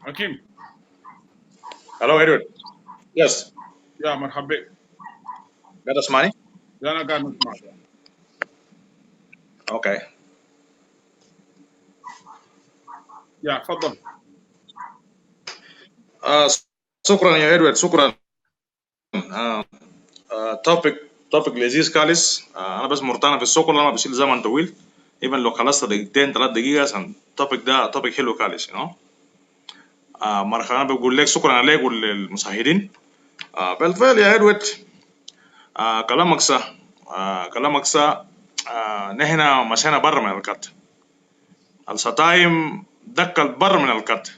حكيم. Hello, Edward. Yes. يا مرحبا بك. قاعد تسمعني؟ أنا قاعد نسمعك. Okay. يا تفضل. شكرا يا إدوارد، شكرا. توبيك لذيذ خالص. أنا بس مرتاح في الشغل، أنا بشيل زمن طويل. even لو خلصت دقيقتين 3 دقيقة عشان التوبيك ده توبيك حلو خالص. مرحبا. أنا بقول لك شكرا عليك وللمشاهدين. بالفعل يا إدوارد، كلامك صح. كلامك صح. نحن مشينا برا من الكات. الشتايم دخل برا من الكات.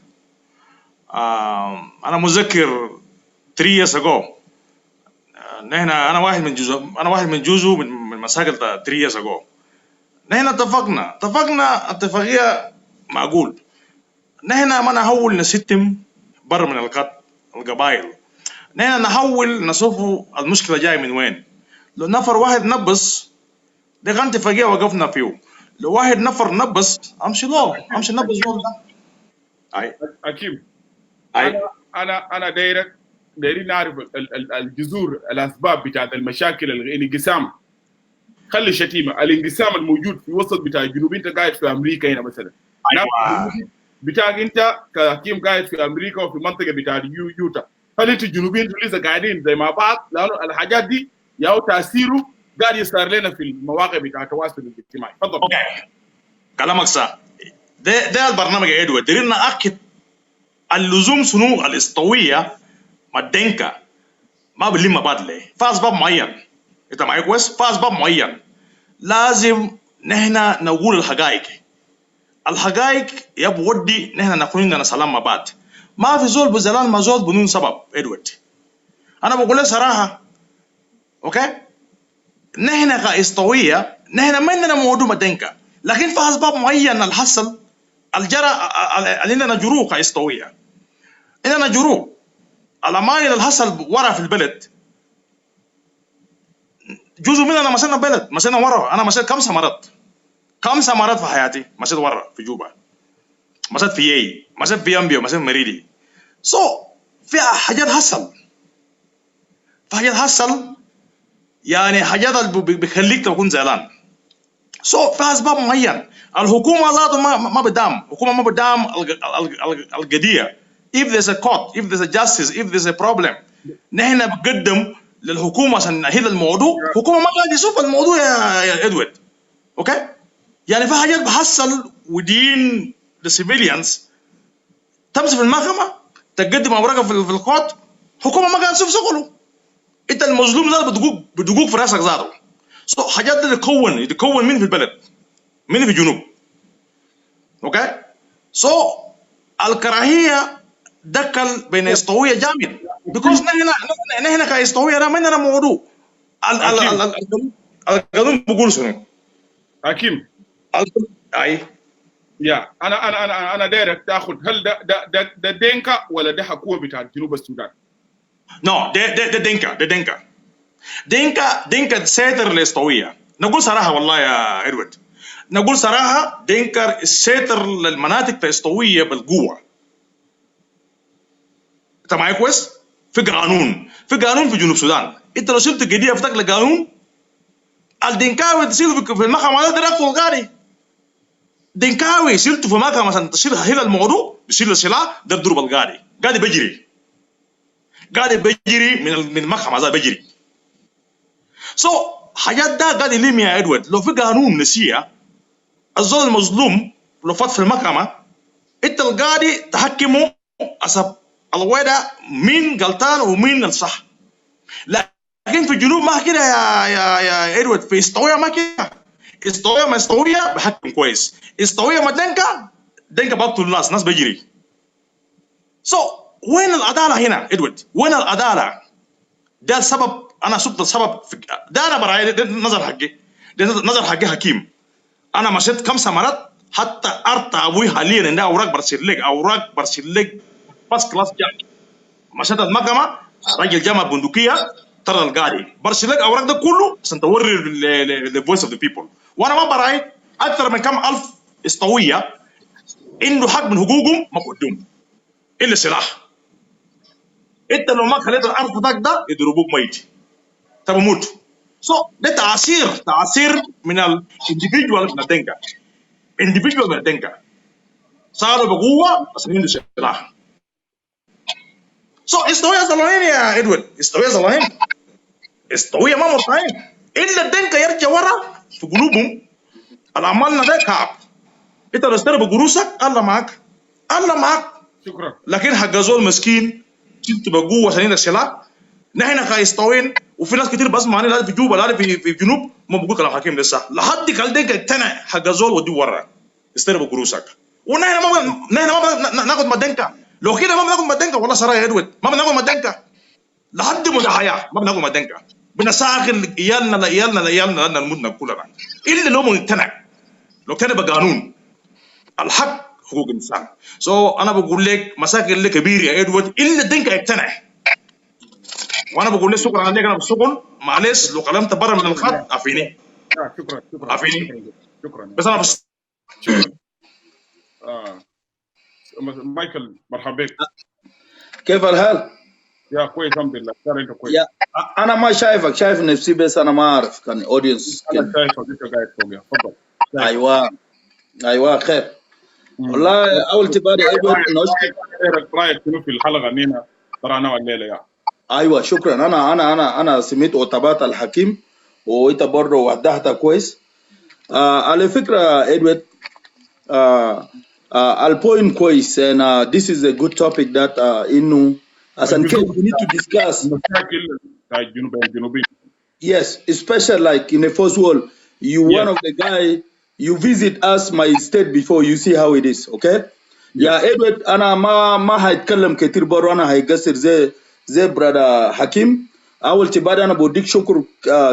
أنا متذكر 3 years ago. نحن أنا واحد من جزء من مشاكل 3 years ago. نحن اتفقنا اتفاقية معقول. نحن ما نحاول نستم برا من القبائل. نحن نحاول نشوف المشكلة جاي من وين. لو نفر واحد نبص ده كان اتفاقية وقفنا فيه. لو واحد نفر نبص امشي نبص ده. اي حكيم. اي أنا دايرين نعرف الجذور، الأسباب بتاعت المشاكل، الانقسام. خلي الشتيمة، الانقسام الموجود في وسط بتاع الجنوبيين. أنت قاعد في أمريكا هنا مثلا. ايوه بتاعك أنت كحكيم قاعد في أمريكا وفي منطقة بتاع يوتا. هل أنتوا الجنوبيين لسه قاعدين زي مع بعض؟ لأنه الحاجات دي ياو تأثيره قاعد يصير لنا في المواقع بتاع التواصل الاجتماعي. تفضل. اوكي كلامك صح. ده البرنامج يا ادوارد دايرين ناكد اللزوم شنو الاسطويه ما الدنكا ما بنلم بعض ليه في اسباب معين. انت معايا كويس؟ في اسباب معين لازم نحن نقول الحقائق يبودي نحن نكون عندنا سلام مع بعض. ما في زول بزلان ما زول بدون سبب. ادوارد انا بقول لك صراحه، اوكي، نحن كاسطويه نحن ما عندنا موضوع مدنكا، لكن في اسباب معينه الحصل الجرى عندنا جروح كاسطويه. عندنا جروح الاماين اللي حصل ورا في البلد. جزء مننا مشينا بلد، مشينا ورا. انا مشيت 5 مرات في حياتي. مشيت ورا في جوبا، مشيت في يي، مشيت في يامبيو، مشيت في مريدي. في حاجات حصل يعني حاجات اللي بيخليك تكون زعلان. في اسباب معين. الحكومه ذاته ما بدام، الحكومه ما بدام القضيه. if there's a court, if there's a justice, if there's a problem، نحن بنقدم للحكومه عشان نحل الموضوع. الحكومه ما قاعد يشوف الموضوع يا ادوارد. اوكي، يعني في حاجات بحصل ودين the civilians تمشي في المحكمه تقدم اوراقها في الكوت. الحكومه ما قاعد تشوف شغله. انت المظلوم ذاته بدقوق في راسك ذاته. حاجات دي يتكون من في البلد، من في الجنوب. اوكي، الكراهيه دخل بين اسطويه جامد بيكوز نحن كاسطويه ما عندنا موضوع. القانون بيقول شنو؟ حكيم. اي يا انا دايرك تاخذ هل ده دينكا ولا ده حكومه بتاع جنوب السودان؟ نو ده دينكا سيطر الاسطويه. نقول صراحه والله يا ادوارد، نقول صراحه دينكا سيطر للمناطق الاسطويه بالقوه. انت معايا كويس؟ في قانون في جنوب السودان. انت لو شلت قضيه افتك لقانون الدينكاوي تشيله في المحكمه ده ديريكت القاضي. دينكاوي شلته في المحكمه عشان تشيل هنا الموضوع، بيشيل السلاح ده بضرب القاضي. قاضي بيجري من المحكمه ذا بيجري. حاجات ده قاعد يلم يا ادوارد. لو في قانون نسيه الزول المظلوم لو فات في المحكمه انت القاضي تحكمه حسب الوضع مين غلطان ومين الصح. لكن في الجنوب ما كده يا ادوارد. في اسطويه ما كده. اسطويه ما اسطويه بحكم كويس. اسطويه ما دنكا بقتل الناس بيجري. وين العداله هنا ادوارد؟ وين العداله؟ ده السبب. انا شفت السبب ده. انا برايي ده نظر حقي حكيم. انا مشيت 5 مرات حتى ارتا ابوي حاليا عنده اوراق برسل لك بس كلاس جام. مشيت المحكمه راجل جامع بندقيه ترى القاضي برسل لك اوراق ده كله عشان توري الفويس اوف ذا بيبل. وانا ما برايي اكثر من كم الف اسطويه عنده حق من حقوقهم ما بقدم. الا سلاح. انت لو ما خليت الارض بتاعك ده يضربوك ميت تموت. ده تعسير من الانديفيدوال من الدنكا. انديفيدوال من الدنكا صاروا بقوه بس عنده سلاح. استوي يا زلمين يا ادوارد، استوي يا زلمين، استوي ما مرتاحين الا الدنكا يرجع ورا في قلوبهم. العمالنا ده كعب. انت لو اشتري بقروسك الله معك، الله معك. شكرا. لكن حق زول مسكين جبت بقوه عشان السلاح. نحن كايستوين وفي ناس كتير بسمع لا في جوبا لا في جنوب ما بقول كلام حكيم لسه لحد كالدنك اقتنع حق زول ودي ورا استلم بقروسك. ونحن ما ناخذ مدنكا. لو كده ما بناخذ مدنكا والله سرايا ادوارد ما بناخذ مدنكا لحد مدى حياه ما بناخذ مدنكا. بنساخر ايالنا لنا نموتنا كلنا الا لو مقتنع. لو كان بقانون الحق حقوق الانسان. انا بقول لك مساكن اللي كبير يا ادوارد الا الدنكا يقتنع. وانا بقول لك شكرا عليك انا بالشغل معلش لو كلمت برا من الخط عافيني. شكرا عافيني شكرا بس انا بس شكرا. مايكل مرحبا بك. كيف الحال؟ يا كويس الحمد لله. انت كويس؟ يا انا ما شايفك، شايف نفسي بس انا ما اعرف كان اودينس. انا شايفك انت قاعد فوق. تفضل. ايوه خير. والله اول تبادي ادوارد رايك شنو في الحلقه اننا طلعناها الليله يا؟ ايوه شكرا. انا سمعت خطابات الحكيم وانت برضه وضحتها كويس. على فكره ادوارد البوينت كويس and this is a good topic that انه عشان كده we need to discuss مشاكل الجنوبيين. Yes, especially like in the first world, you one of the guy you visit us my state before you see how it is, okay? Yeah, Edward, أنا ما هيتكلم كتير برا أنا هيقصر زي brother حكيم. أول تبادل أنا بوديك شكر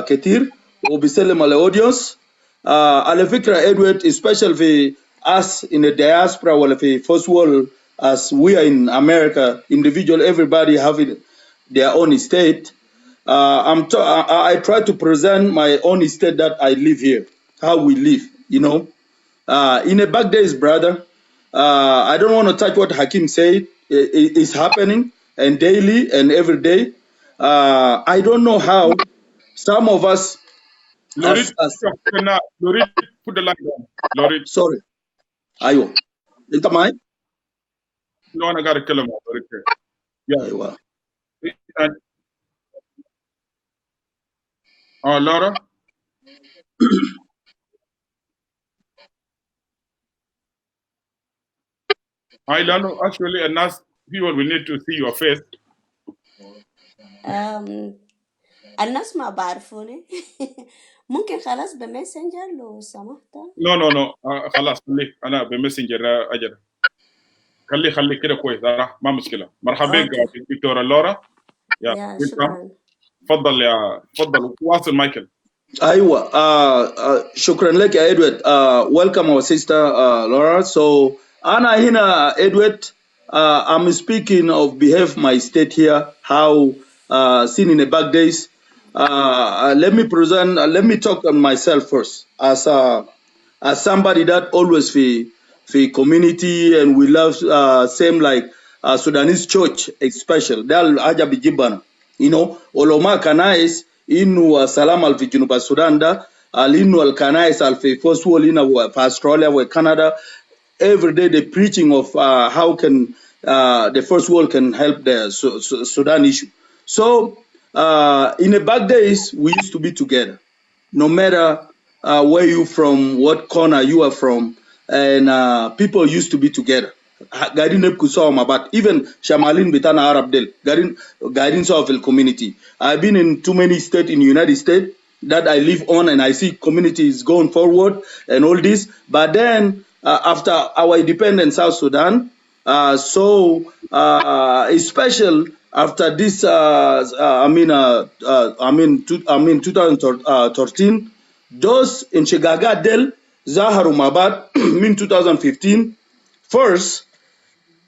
كتير وبسلم على audience. على فكرة Edward, especially في us in the diaspora ولا في first world as we are in America, individual everybody having their own state. I try to present my own state that I live here, how we live, you know. In the back days, brother, I don't want to touch what Hakim said. It is happening and daily and every day. I don't know how some of us. Lorit, put the line down. Lorit. Sorry. Ayo. Into mine? No, I got to kill him. Yeah. Aywa. Laura? I don't know. Actually, and people will need to see your face. الناس ما بعرفوني. ممكن خلاص بمسنجر لو سمحت. No. خلاص خليك أنا بمسنجر أجل. خلي كده كويس. ما مشكلة. مرحبا بك دكتورة لورا. يا شكرا. تفضل واصل مايكل. أيوة. شكرا لك يا إدوارد. Welcome our sister Laura. So أنا هنا إدوارد. I'm speaking of behalf of my state here. How seen in the back days. Let me talk on myself first as somebody that always for community and we love same like Sudanese church especially dal haja bijibana, you know, oloma kanais inu salam al fi Junuba Sudan da alinu al kanais al fi first world in Australia or Canada. Every day the preaching of how can the first world can help the Sudan issue. So in the back days, we used to be together, no matter where you from, what corner you are from, and people used to be together. But even Shamalin Bitana Arab Del, Garin Sofil community. I've been in too many states in the United States that I live on, and I see communities going forward and all this. But then after our independence, South Sudan, special. After this, 2013, those in Chigaga Del Zaharu Mabad in 2015. First,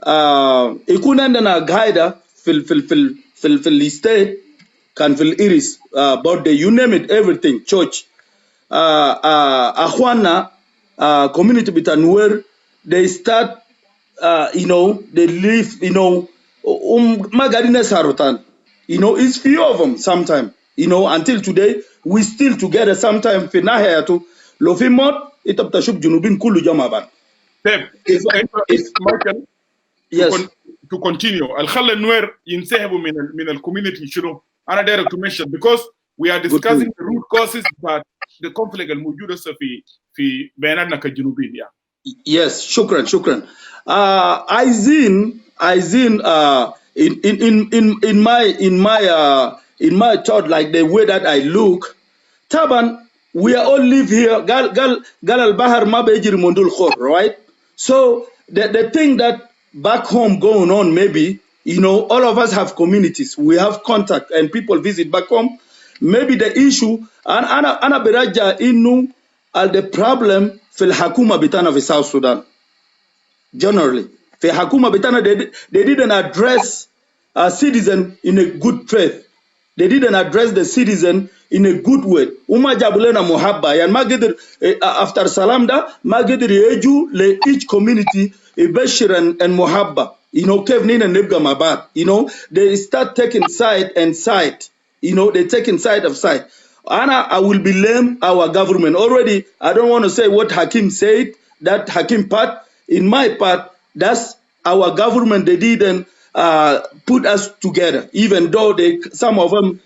ikunandana gaida fil state can fil iris birthday, you name it, everything, church. Ahwana community bitanwer, they start you know, they live, you know, Magadina Sarutan. You know, it's few of them sometimes. You know, until today, we still together sometimes. Finahaya to Lofimot, Itaptashub Junubin Kulu Jamaban. Pep, Michael, Yes. to continue. الخلى النوير ينسحبوا من الكوميونتي شنو؟ أنا داير to mention because we are discussing the root causes that the conflict الموجودة في بيننا كجنوبيين. Yes, shukran. I seen in my thought, like the way that I look, Taban, we are all live here. Gal al Bahar Mabejir Mundul Khor, right? So the thing that back home going on, maybe, you know, all of us have communities. We have contact and people visit back home. Maybe the issue and ana beraja inu al the problem fil hakuma bitana of South Sudan. Generally, fil hakuma bitana they didn't address a citizen in a good faith. They didn't address the citizen in a good way. Uma jabulena muhabba yan magidir after salamda magidir yeju le each community a bashir and muhabba. You know, Kevnin and Nibga Mabad. You know, they start taking side and side. You know, they taking side of side. Anna, I will blame our government. Already, I don't want to say what Hakim said, that Hakim part. In my part, that's our government. They didn't put us together, even though some of them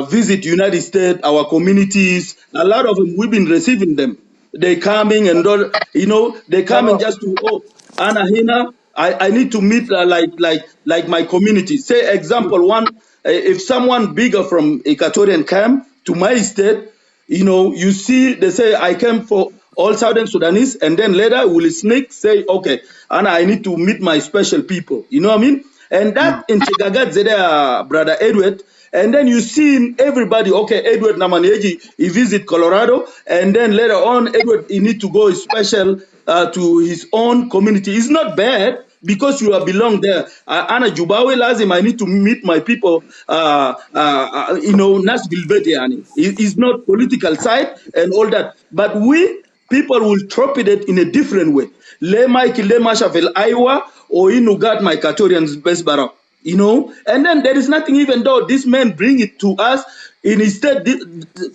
visit United States, our communities. A lot of them, we've been receiving them. They coming and all, you know, they coming just to, Anna Hina, I need to meet like my community. Say example one, if someone bigger from Equatorian camp to my state, you know, you see they say I came for all Southern Sudanese, and then later will sneak say, okay, Anna, I need to meet my special people. You know what I mean? And that in Chigagat Zeda, brother Edward. And then you see everybody, okay, Edward Namaneji, he visit Colorado, and then later on, Edward, he need to go special to his own community. It's not bad because you belong there. Ana Jubawe Lazim, I need to meet my people, you know, Nas Bilbetiani. It's not political side and all that. But we, people will interpret it in a different way. Le Mike, Le Mashafel Iowa, or Inugat, my Katorians best barak. You know, and then there is nothing, even though this man bring it to us, instead,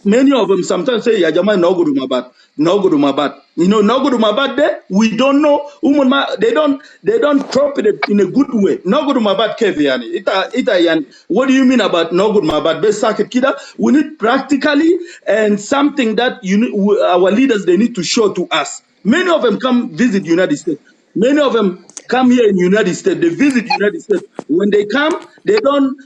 many of them sometimes say, Yajama, no go to Mabat, no go to Mabat. You know, no go to Mabat there, we don't know, they don't drop it in a good way. No go to Mabat Keviani. What do you mean about no go to Mabat? Best circuit kida, we need practically and something that our leaders, they need to show to us. Many of them come visit United States. Many of them come here in United States. They visit United States. When they come, they don't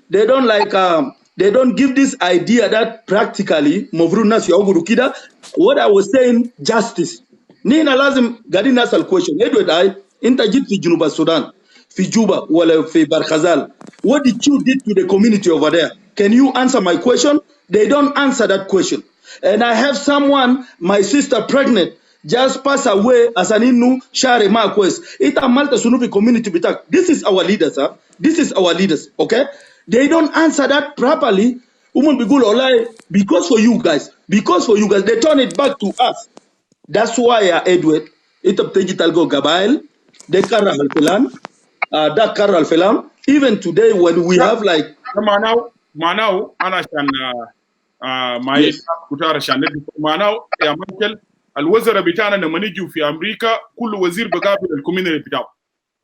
give this idea that practically what I was saying, justice. Nina lazim gadi nasal question. Edward I interjit fi Junuba Sudan, fi Juba, wala fi Barkhazal. What did you did to the community over there? Can you answer my question? They don't answer that question. And I have someone, my sister pregnant, just pass away as an inu share marquest. Ita Malta Sunubi community bitak. This is our leaders, huh? This is our leaders, okay? They don't answer that properly. Because for you guys, they turn it back to us. That's why Edward, ita digital go Gabail, de Karra Alfilan, da Karra Alfilam. Even today when we have like Manau, ana shan my kutara shan Manau, ya Michael. الوزراء بتاعنا لما نيجوا في امريكا كل وزير بقابل الكوميونتي بتاعه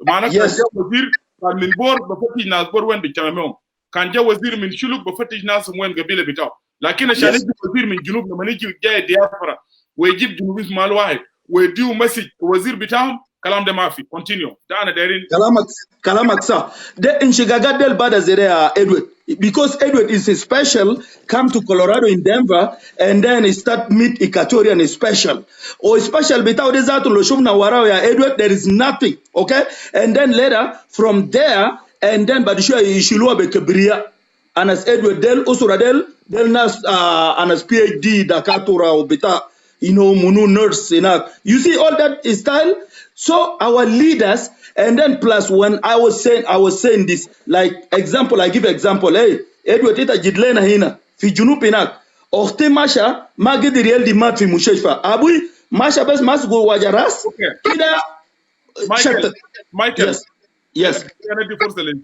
معناته كان جاء وزير كان من بور بفتش ناس بور وين بيتكلمون كان جاء وزير من شلوك بفتش ناس وين قبيله بتاعه لكن عشان يجي وزير من جنوب لما نيجي جاي ديافرا ويجيب جنوبيين مال واحد ويديو مسج وزير بتاعهم كلام ده ما في كونتينيو ده انا دايرين كلامك صح ده انشغاغات del bada zere Edward because Edward is a special come to Colorado in Denver and then he start meet Equatorian special or special bitaw de zatu lo shumna warao ya Edward there is nothing okay and then later from there and then badisho ishilwa be kibria anas Edward del usura del nas anas PhD dakatura obita you know munu nurse enough you see all that style. So our leaders, and then plus when I was saying this, like example, I give example, hey, Edward ita jidlena hina, fi junub inak, okhte masha, magi di real di mat fi musheshfa. Abui, masha bes mas go wajaras, kida, Michael, Michael, Yes. Yes.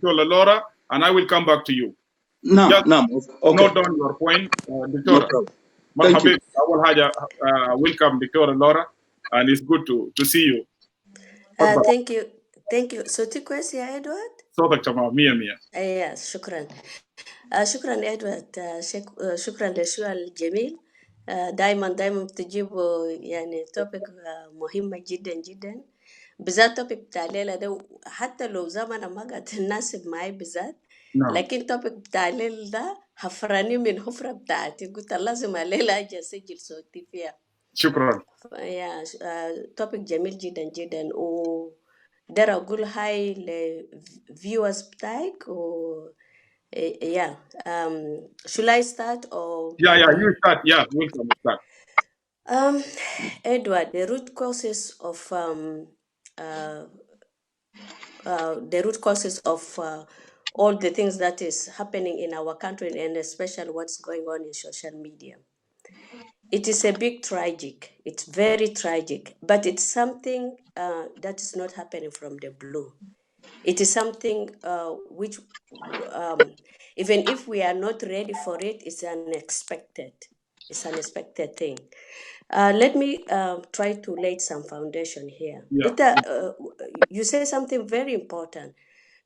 Laura, and I will come back to you. No, Just no. Okay. note down your point, No Dictora. problem. Thank you. Welcome, Dictora Laura, and it's good to see you. Thank you. Thank you. So تكويس يا إدوارد؟ صوتك تمام 100. Yes, شكرا. شكرا إدوارد. شكرا للسؤال الجميل. دايما بتجيبوا يعني توبيك مهمة جدا جدا، بالذات توبيك بتاع الليلة ده. حتى لو زمن ما قاعد تناسب معي بالذات، نعم. لكن توبيك بتاع الليل ده حفراني من حفرة بتاعتي، قلت لازم الليلة أجي أسجل صوتي فيها. شكرا. يا توبيك جميل جدا جدا، وقدر أقول هاي لفيورز بتاعك. و yeah, should I start or? Yeah, you start. Yeah, welcome, start. Edward, the root causes of all the things that is happening in our country, and especially what's going on in social media. It is a big tragic. It's very tragic, but it's something that is not happening from the blue. It is something which, even if we are not ready for it, it's unexpected. It's an unexpected thing. Let me try to lay some foundation here. Yeah. You say something very important.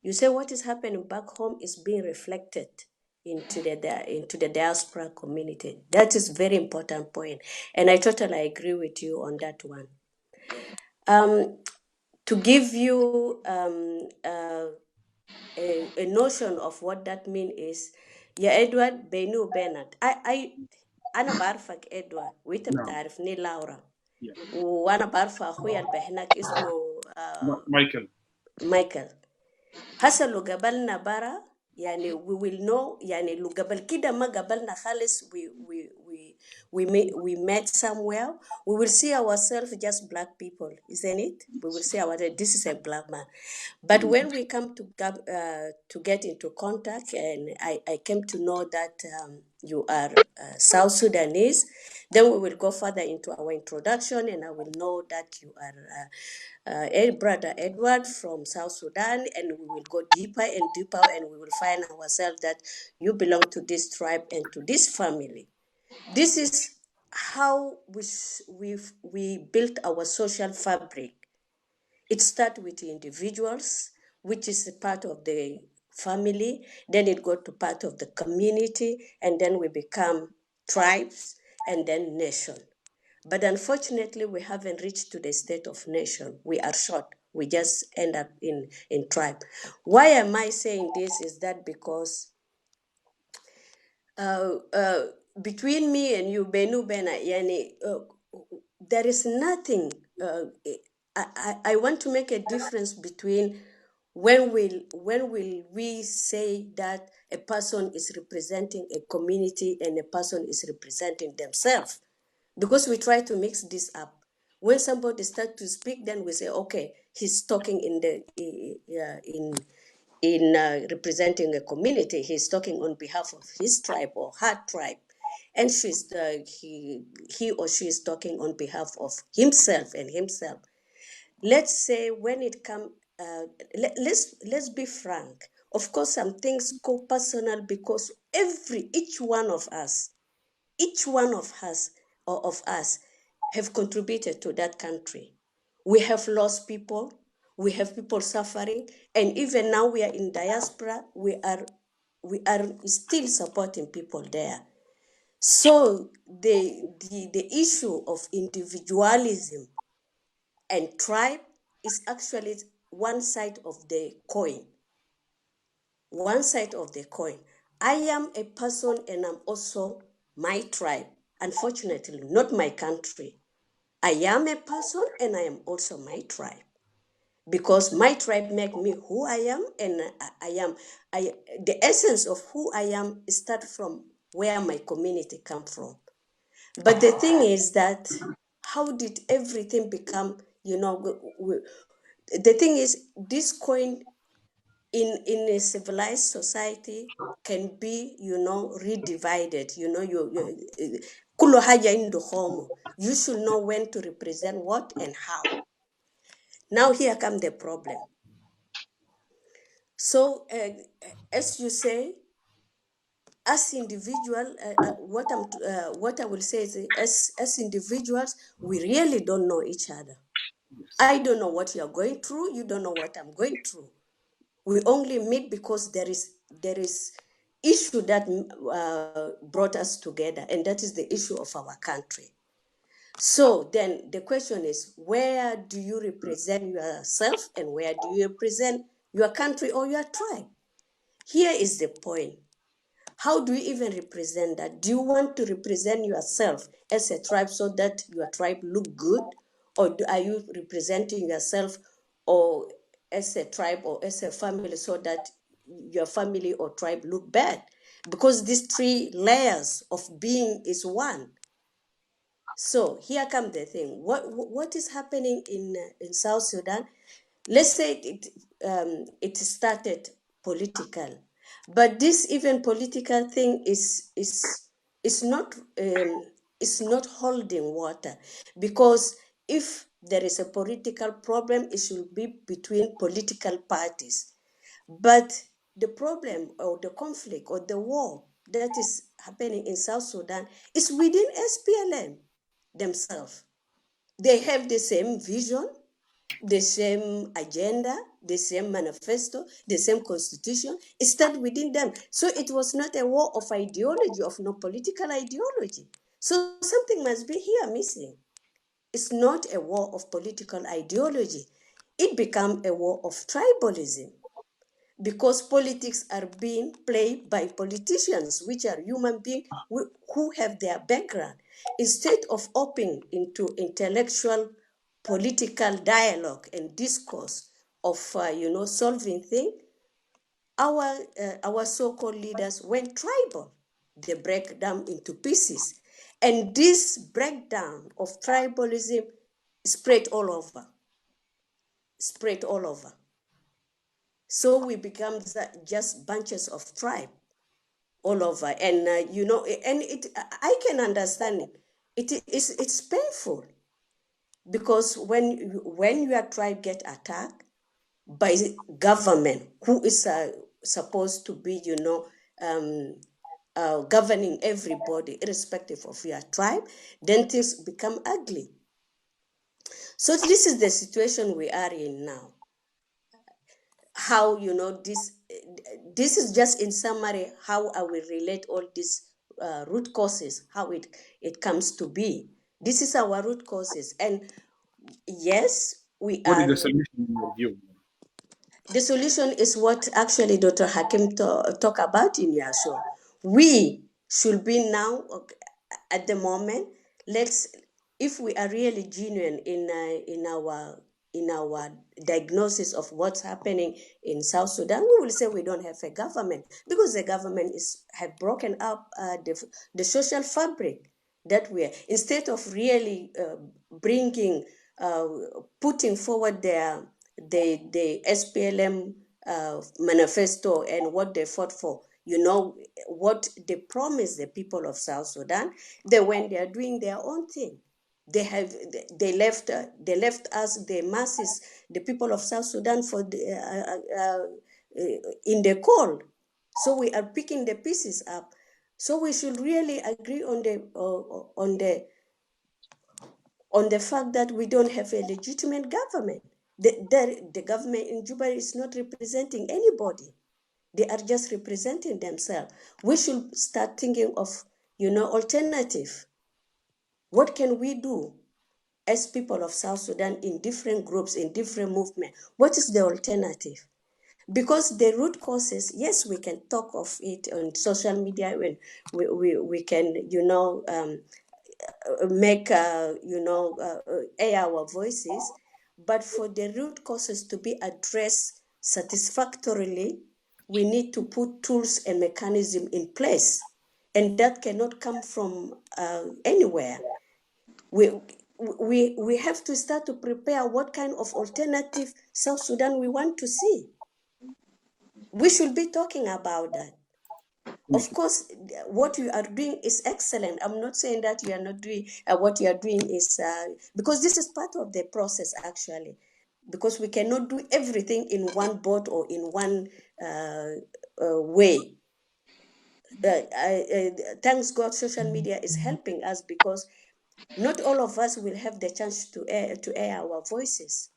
You say what is happening back home is being reflected into the diaspora community. That is very important point, and I totally agree with you on that one. To give you a notion of what that mean is, يا إدوارد بيني وبينك أنا بعرفك إدوارد وأنت نعم. بتعرفني لورا، Yeah. وأنا بعرف أخويا اللي هناك اسمه مايكل. هسه لو قبلنا برا يعني we will know، يعني لو قبل كده ما قبلنا خالص we met somewhere, we will see ourselves just black people, isn't it? We will see this is a black man. But when we come to get into contact, and I came to know that you are South Sudanese, then we will go further into our introduction, and I will know that you are brother Edward from South Sudan, and we will go deeper and deeper, and we will find ourselves that you belong to this tribe and to this family. This is how we built our social fabric. It starts with individuals, which is a part of the family, then it goes to part of the community, and then we become tribes, and then nation. But unfortunately, we haven't reached to the state of nation. We are short. We just end up in tribe. Why am I saying this? Is that because between me and you, Benu Bena, yani, there is nothing. I want to make a difference between when will we say that a person is representing a community and a person is representing themselves, because we try to mix this up. When somebody starts to speak, then we say, okay, he's talking in representing a community. He's talking on behalf of his tribe or her tribe, and he or she is talking on behalf of himself and himself. Let's say when it comes, let's be frank. Of course, some things go personal because each one of us have contributed to that country. We have lost people, we have people suffering, and even now we are in diaspora, we are still supporting people there. So the issue of individualism and tribe is actually one side of the coin. One side of the coin. I am a person and I'm also my tribe. Unfortunately, not my country. I am a person and I am also my tribe. Because my tribe make me who I am, and the essence of who I am starts from where my community come from. But the thing is that how did everything become, the thing is this coin in a civilized society can be, redivided. You should know when to represent what and how. Now here come the problem. So as you say, as individual, what I will say is, as individuals, we really don't know each other. I don't know what you're going through. You don't know what I'm going through. We only meet because there is issue that brought us together, and that is the issue of our country. So then the question is, where do you represent yourself, and where do you represent your country or your tribe? Here is the point. How do you even represent that? Do you want to represent yourself as a tribe so that your tribe look good? Or are you representing yourself or as a tribe or as a family so that your family or tribe look bad? Because these three layers of being is one. So here comes the thing. What is happening in South Sudan? Let's say it started political, but this even political thing is not holding water, because if there is a political problem, it should be between political parties. But the problem or the conflict or the war that is happening in South Sudan is within SPLM themselves. They have the same vision, the same agenda, the same manifesto, the same constitution. It started within them. So it was not a war of ideology, of no political ideology. So something must be here missing. It's not a war of political ideology. It became a war of tribalism, because politics are being played by politicians, which are human beings who have their background. Instead of opening into intellectual political dialogue and discourse of solving things, our so-called leaders went tribal. They break them into pieces, and this breakdown of tribalism spread all over. So we become just bunches of tribe all over, and I can understand it. It's painful, because when your tribe get attacked by government who is supposed to be governing everybody irrespective of your tribe, then things become ugly. So this is the situation we are in now. How this is just in summary how I will relate all these root causes, how it comes to be. This is our root causes, and yes, we What is are. the solution in your view? The solution is what actually Dr. Hakim talk about in your show. We should be now, at the moment, if we are really genuine in our diagnosis of what's happening in South Sudan, we will say we don't have a government, because the government have broken up the social fabric that we are. Instead of really putting forward the SPLM manifesto and what they fought for, what they promised the people of South Sudan, they are doing their own thing. They left us, the masses, the people of South Sudan, in the cold. So we are picking the pieces up. So we should really agree on the fact that we don't have a legitimate government. The government in Juba is not representing anybody. They are just representing themselves. We should start thinking of, alternative. What can we do as people of South Sudan in different groups, in different movements? What is the alternative? Because the root causes, yes, we can talk of it on social media, when we can, make air our voices, but for the root causes to be addressed satisfactorily, we need to put tools and mechanisms in place, and that cannot come from anywhere. We have to start to prepare what kind of alternative South Sudan we want to see. We should be talking about that. Of course, what you are doing is excellent. I'm not saying that you are not doing what you are doing is because this is part of the process, actually. because we cannot do everything in one boat or in one way. Thanks God, social media is helping us, because not all of us will have the chance to air our voices.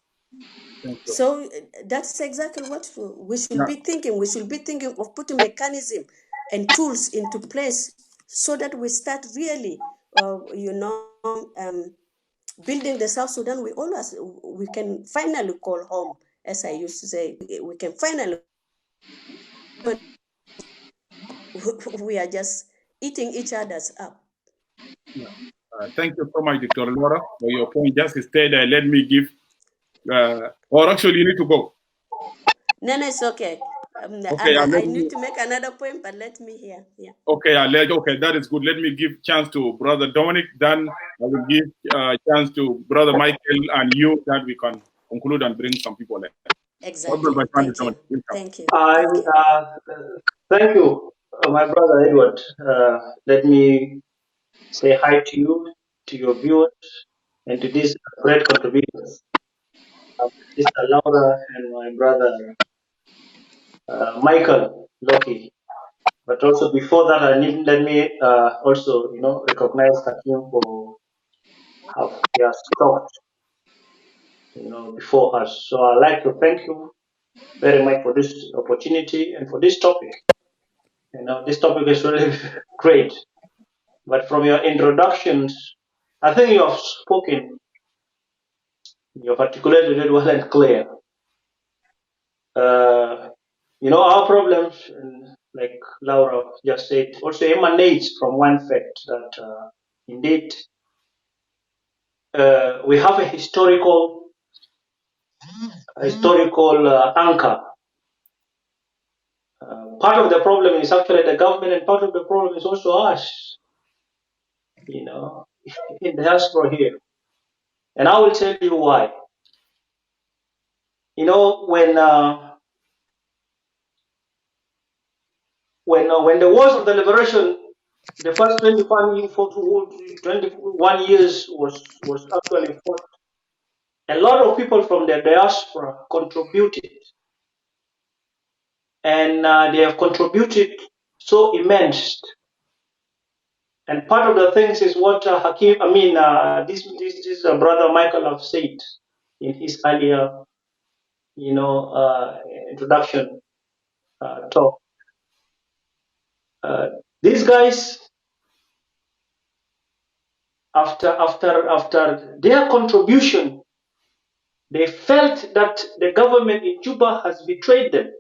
Thank you. So that's exactly what we should be thinking. We should be thinking of putting mechanism and tools into place so that we start really, building the South Sudan we can finally call home, as I used to say. We can finally, we are just eating each other's up. Yeah. Thank you so much, Dr. Laura, for your point. Just stay there. Let me give, or actually, you need to go. No, it's okay. Okay, I need to make another point, but let me hear. Yeah. Okay, okay, that is good. Let me give chance to Brother Dominic. Then I will give chance to Brother Michael and you, that we can conclude and bring some people in. Exactly. Thank you. Thank you. Thank you, my brother Edward. Let me say hi to you, to your viewers, and to these great contributors, Sister Laura and my brother Michael Loki. But also before that, let me also, recognize Hakim for how he has talked, before us. So I'd like to thank you very much for this opportunity and for this topic. This topic is really great. But from your introductions, I think you have spoken, you have articulated it well and clear. Our problems, like Laura just said, also emanates from one fact that indeed we have a historical anchor. Part of the problem is actually the government, and part of the problem is also us, in the diaspora here. And I will tell you why. When the wars of the liberation, the first 21 years was actually fought, a lot of people from the diaspora contributed, and they have contributed so immense. And part of the things is what this brother Michael have said in his earlier, introduction talk. These guys, after their contribution, they felt that the government in Juba has betrayed them.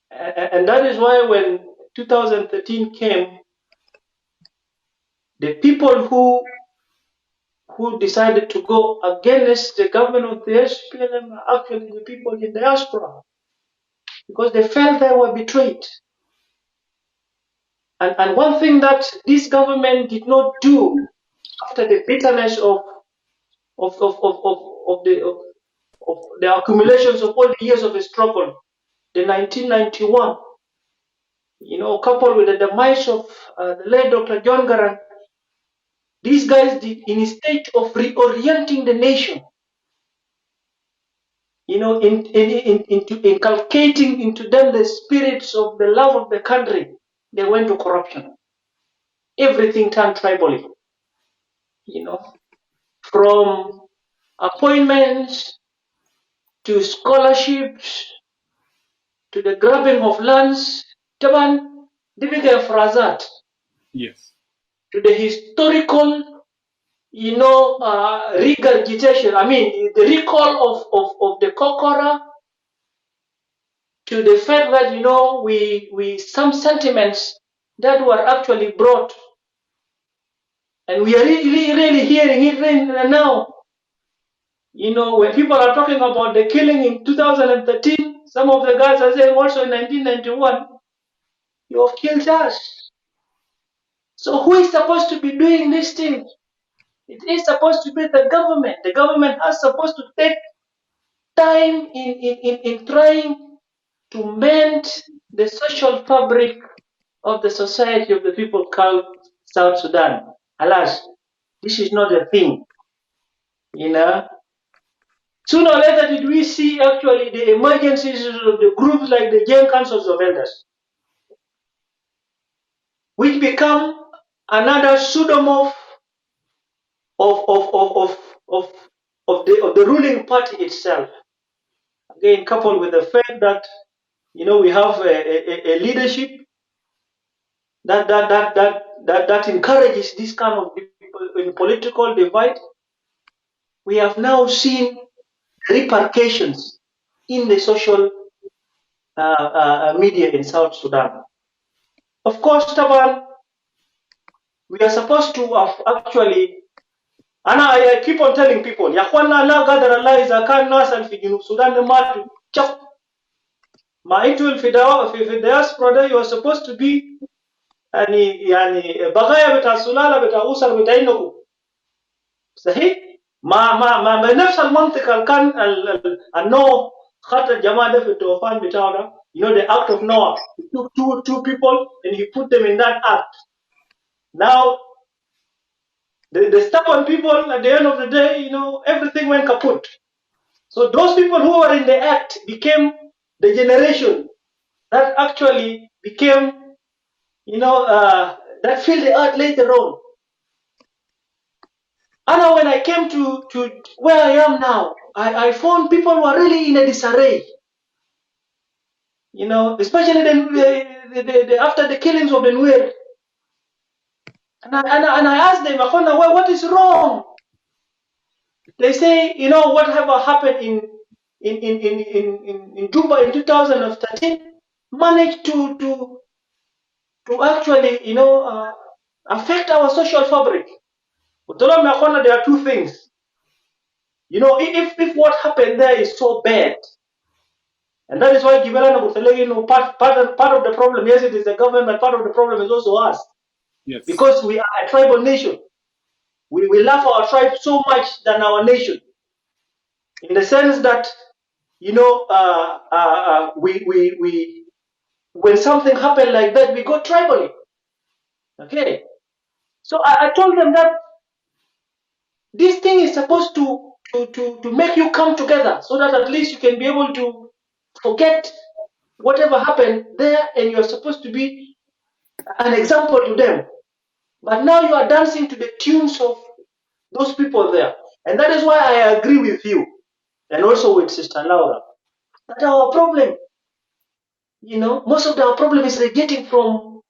And that is why when 2013 came, the people who decided to go against the government of the SPLM are actually the people in the diaspora, because they felt they were betrayed. And one thing that this government did not do after the bitterness of the accumulations of all the years of the struggle, the 1991, coupled with the demise of the late Dr. John Garang, these guys did, in a state of reorienting the nation, into inculcating into them the spirits of the love of the country, they went to corruption. Everything turned tribally, from appointments to scholarships to the grabbing of lands, Taban, Dibiga Frazat, Yes. to the historical, regurgitation. I mean, the recall of the Kokora, to the fact that, we some sentiments that were actually brought, and we are really hearing it right now. When people are talking about the killing in 2013, some of the guys are saying also in 1991, you have killed us. So who is supposed to be doing these things? It is supposed to be the government. The government is supposed to take time in trying to mend the social fabric of the society of the people called South Sudan. Alas, this is not a thing. Sooner or later, did we see actually the emergencies of the groups like the Jain Councils of Elders, which become another pseudomorph of, of, of, of, of, of the ruling party itself. Again, coupled with the fact that we have a leadership that encourages this kind of political divide. We have now seen repercussions in the social media in South Sudan. Of course, Taban, we are supposed to have actually, and I keep on telling people, Yakhwana la gadar Allah is a kan nasal fi Junub Sudan matu chap. Ma itul fi diaspora, you are supposed to be yani bagaya bita sulala bita usar bita inaku. صحيح ما نفس المنطقه اللي كان النوح خط الجماعه ده في الطوفان بتاعه the act of Noah. He took two people and he put them in that act. Now the stubborn people at the end of the day, everything went kaput. So those people who were in the act became the generation that actually became that filled the earth later on. And when I came to where I am now, I found people were really in a disarray. Especially after the killings of the Nuer. And I asked them, what is wrong? They say, what happened in Juba in 2013 managed to actually, affect our social fabric. But there are two things. If what happened there is so bad, and that is why part of the problem, yes, it is the government, but part of the problem is also us. Yes. Because we are a tribal nation. We love our tribe so much than our nation. In the sense that, we when something happened like that, we go tribally. Okay. So I told them that this thing is supposed to make you come together so that at least you can be able to forget whatever happened there, and you're supposed to be an example to them. But now you are dancing to the tunes of those people there. And that is why I agree with you, and also with Sister Laura, that our problem, most of our problem is radiating from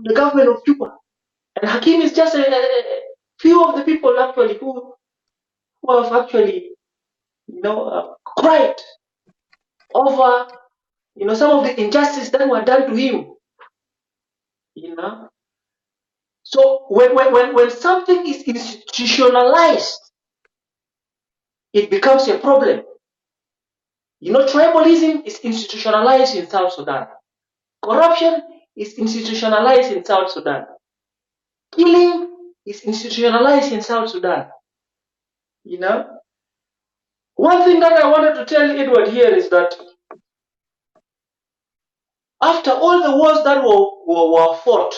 the government of Cuba. And Hakim is just a few of the people actually who have actually, cried over, some of the injustice that were done to him. So when something is institutionalized, it becomes a problem. Tribalism is institutionalized in South Sudan. Corruption is institutionalized in South Sudan. Killing is institutionalized in South Sudan. One thing that I wanted to tell Edward here is that after all the wars that were fought,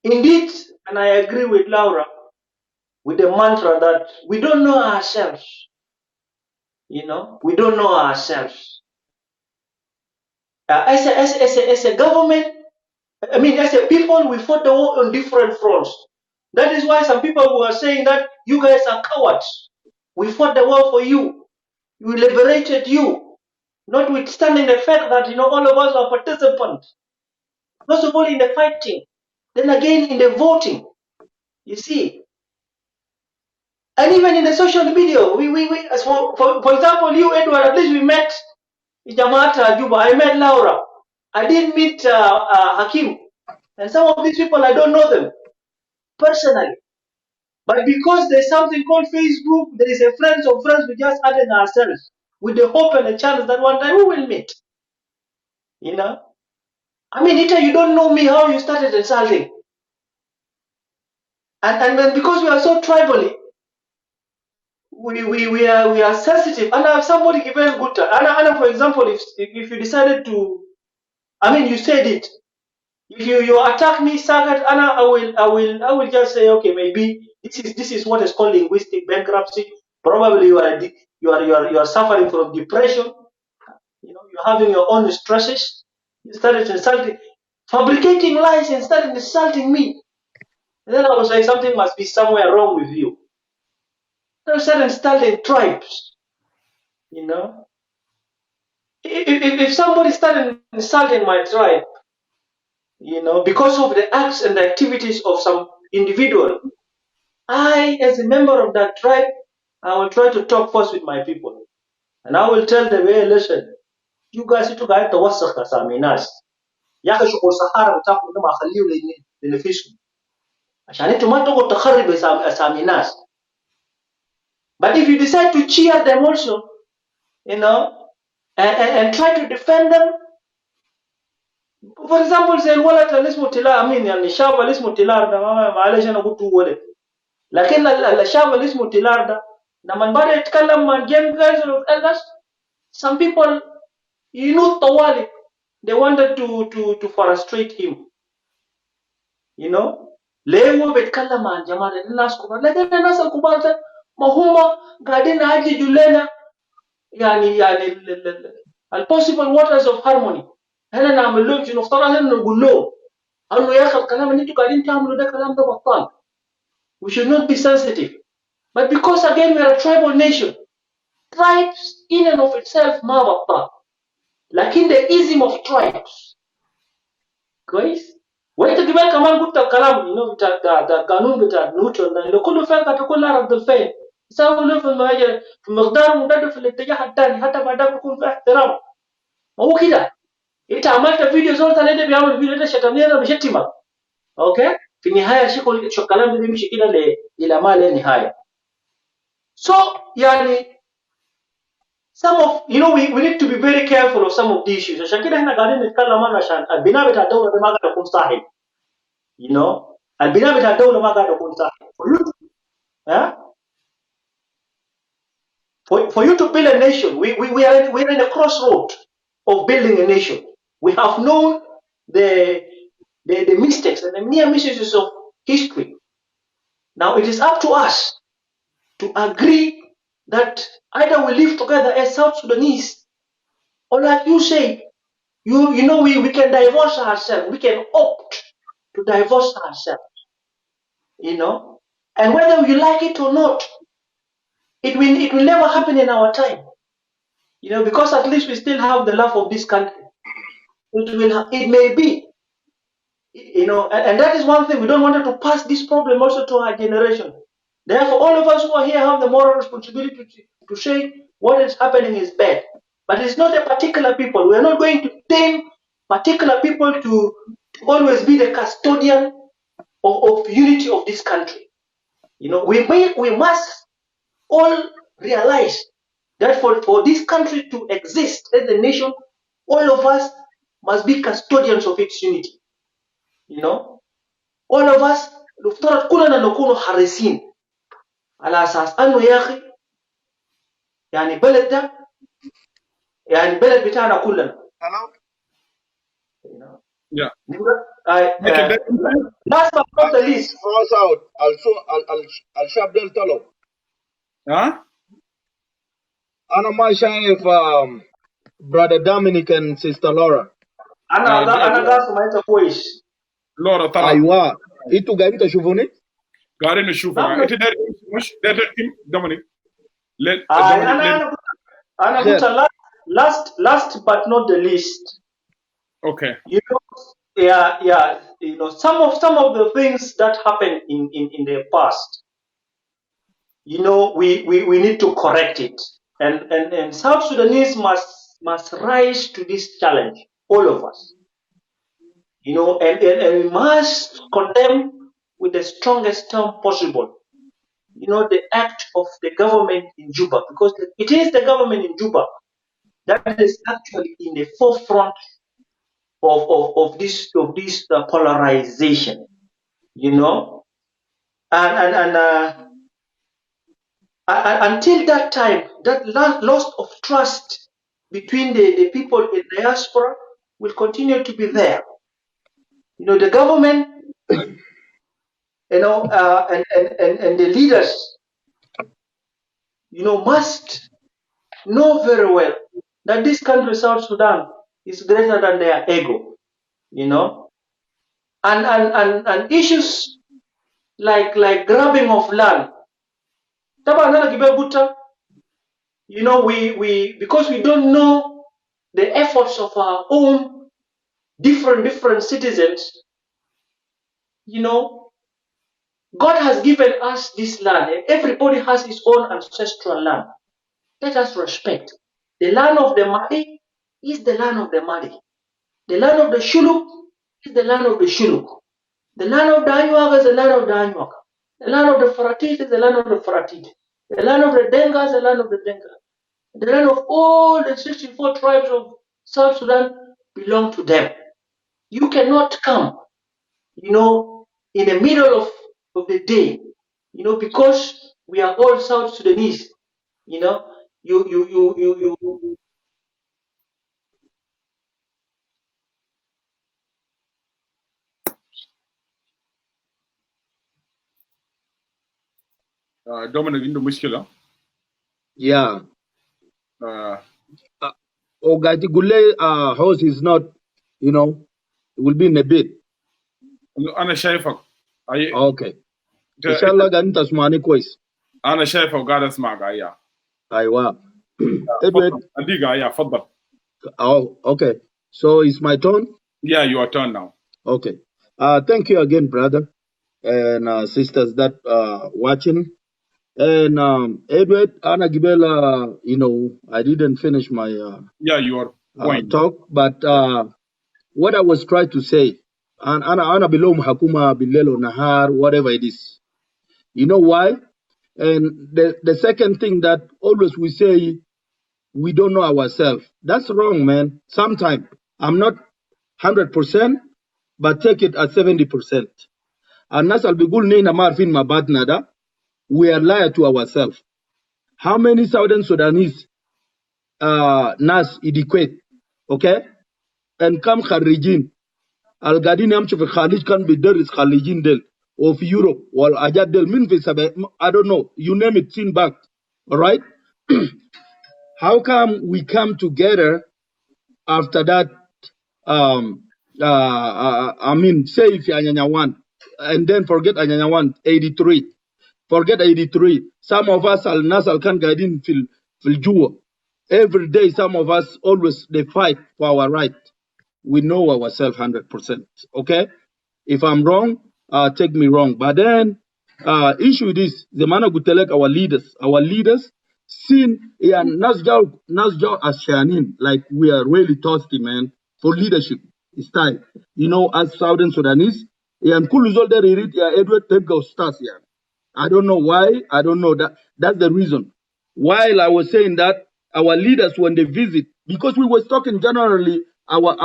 indeed, and I agree with Laura, with the mantra that we don't know ourselves. We don't know ourselves. As a government, as a people, we fought the war on different fronts. That is why some people were saying that you guys are cowards. We fought the war for you. We liberated you. Notwithstanding the fact that, all of us are participants. First of all, in the fighting. Then again, in the voting. You see. And even in the social media. As for example, you, Edward, at least we met Jamata Juba. I met Laura. I didn't meet Hakim. And some of these people, I don't know them personally. But because there's something called Facebook, there is a friends of friends, we just added ourselves with the hope and the chance that one day we will meet. Ita, you don't know me, how you started insulting. And then because we are so tribally, we are sensitive. And if somebody given good time, Anna, for example, if you decided to, you said it. If you attack me, Sagat, Anna, I will just say, okay, maybe this is what is called linguistic bankruptcy. Probably you are you are suffering from depression. You know, you're having your own stresses. You started insulting, fabricating lies and started insulting me. And then I was like, something must be somewhere wrong with you. Then I started insulting tribes. You know, if somebody started insulting my tribe, you know, because of the acts and the activities of some individual, I, as a member of that tribe, I will try to talk first with my people. And I will tell them, hey, listen, you guys need to get the wasakh asaminas. يا اخي شغل صحارى بتاعكم ده ما خليه لنفسكم عشان انتم ما تقعدوا تخربوا اسامي ناس. But if you decide to cheer them also, you know, and try to defend them, for example, زي الولد اللي اسمه تلار امين يعني الشاب اللي اسمه تلار ده معلش انا قلت ولد، لكن الشاب اللي اسمه تلار ده لما بدا يتكلم مع جيم جايز elders, some people you know طوالي they wanted to frustrate him, you know. ليه هو بيتكلم عن جماعه الناس كبار، لكن الناس الكبار ده ما هم قاعدين يعججوا لنا يعني ال possible waters of harmony. هنا نعمل لهم شنو؟ افترض هنا نقول له قال له يا اخي الكلام اللي انتوا قاعدين تعملوا ده كلام ده بطال. We should not be sensitive. But because again we are a tribal nation, tribes in and of itself ما بطال. لكن the ism of tribes كويس؟ وانت قبل كمان قلت الكلام بتاع القانون بتاع نيوتن ده كله فين تكون لا رد الفين يساوي له في مقدار مدد في الاتجاه الثاني حتى ما دام يكون في احترام. ما هو كده انت عملت فيديو زول ثاني ده بيعمل فيديو ده شتمني انا بشتمك اوكي في النهايه شو الكلام ده بيمشي كده الى ما لا نهايه. So يعني some of we need to be very careful of some of these issues. عشان كده احنا قاعدين نتكلم عنه عشان البناء بتاع الدوله ده ما قاعد يكون صحيح. You know, البناء بتاع الدولة ما قاعد يكون صحيح. For you to build a nation, we're in a crossroad of building a nation. We have known the mistakes and the near misses of history. Now it is up to us to agree that either we live together as South Sudanese, or like you say, we can divorce ourselves. We can opt to divorce ourselves. You know, and whether you like it or not, it will never happen in our time. You know, because at least we still have the love of this country. It may be, you know, and that is one thing we don't want to pass this problem also to our generation. Therefore, all of us who are here have the moral responsibility to say what is happening is bad. But it's not a particular people. We are not going to tame particular people to always be the custodian of unity of this country. You know, we must all realize that for this country to exist as a nation, all of us must be custodians of its unity. You know, all of us نفترض كلنا نكون حريصين على اساس انه يا اخي يعني بلد ده يعني بلد بتاعنا كلنا. Hello? You know? Yeah. Last but not the least. Cross out. I'll shop del talo. Huh? Ana ما شايف brother Dominic and sister Laura. أنا ده سمعت كويس. لورا طلع. أيوة. إنتوا قاعدين تشوفوني؟ قاعدين نشوفها. أنت مش داير دومينيك. أنا قلت last but not the least. Okay. You know, yeah. You know, some of the things that happened in the past. You know, we need to correct it, and South Sudanese must rise to this challenge. All of us. You know, and we must condemn with the strongest term possible, you know, the act of the government in Juba, because it is the government in Juba that is actually in the forefront of this polarization, you know, and until that time, that loss of trust between the people in diaspora will continue to be there. You know, the government, you know, and the leaders, you know, must know very well that this country, South Sudan, is greater than their ego, you know. And issues like grabbing of land. You know, we because we don't know the efforts of our own different citizens, you know, God has given us this land. Everybody has his own ancestral land. Let us respect. The land of the Mahdi is the land of the Mahdi. The land of the Shuluk is the land of the Shuluk. The land of the Anyuag is the land of the Anyuag. The land of the Faratit is the land of the Faratit. The land of the Denga is the land of the Denga. The land of all the 64 tribes of South Sudan belong to them. You cannot come, you know, in the middle of the day, you know, because we are all South Sudanese, you know, you Dominic عنده مشكلة. Yeah. Uh, Ogati Gule house is not, you know, it will be in a bit. أنا شايفك. Okay. Inshallah gani tasmani kwais. أنا شايفك وقاعد أسمعك أيوة. Aywa. Edward. أديك أيوة تفضل. Oh, okay. So it's my turn? Yeah, your turn now. Okay. Thank you again, brother and sisters that watching. And Edward, Anna Gibela, you know, I didn't finish my your point. talk, but what I was trying to say, and Anna Bilom Hakuma Bilelo Nahar, whatever it is. You know why? And the second thing that always we say, we don't know ourselves. That's wrong, man. Sometimes I'm not 100%, but take it at 70%. And nas al bigul neina marfin mabadna da, we are liar to ourselves. How many Southern Sudanese nas idequate, okay? And come kharijin. Al gadin yamchu fi khalij kan bidaris khalijin del of Europe wal ajad del min fi sabe, I don't know, you name it, sin back. All right? How come we come together after that? I mean, say if Anyanya 1, and then forget Anyanya 1, 83. Forget 83. Some of us al nasal kan guiding fil jua. Every day, some of us always they fight for our right. We know ourselves 100%. Okay? If I'm wrong, take me wrong. But then, issue this: the man who telect our leaders, seen and Nasjau Ashanin, like we are really thirsty, man, for leadership. It's time. You know, as Southern Sudanese, and Kuluzol there read Edward Tebgo Stars here. I don't know why. I don't know that. That's the reason. While I was saying that our leaders, when they visit, because we was talking generally, our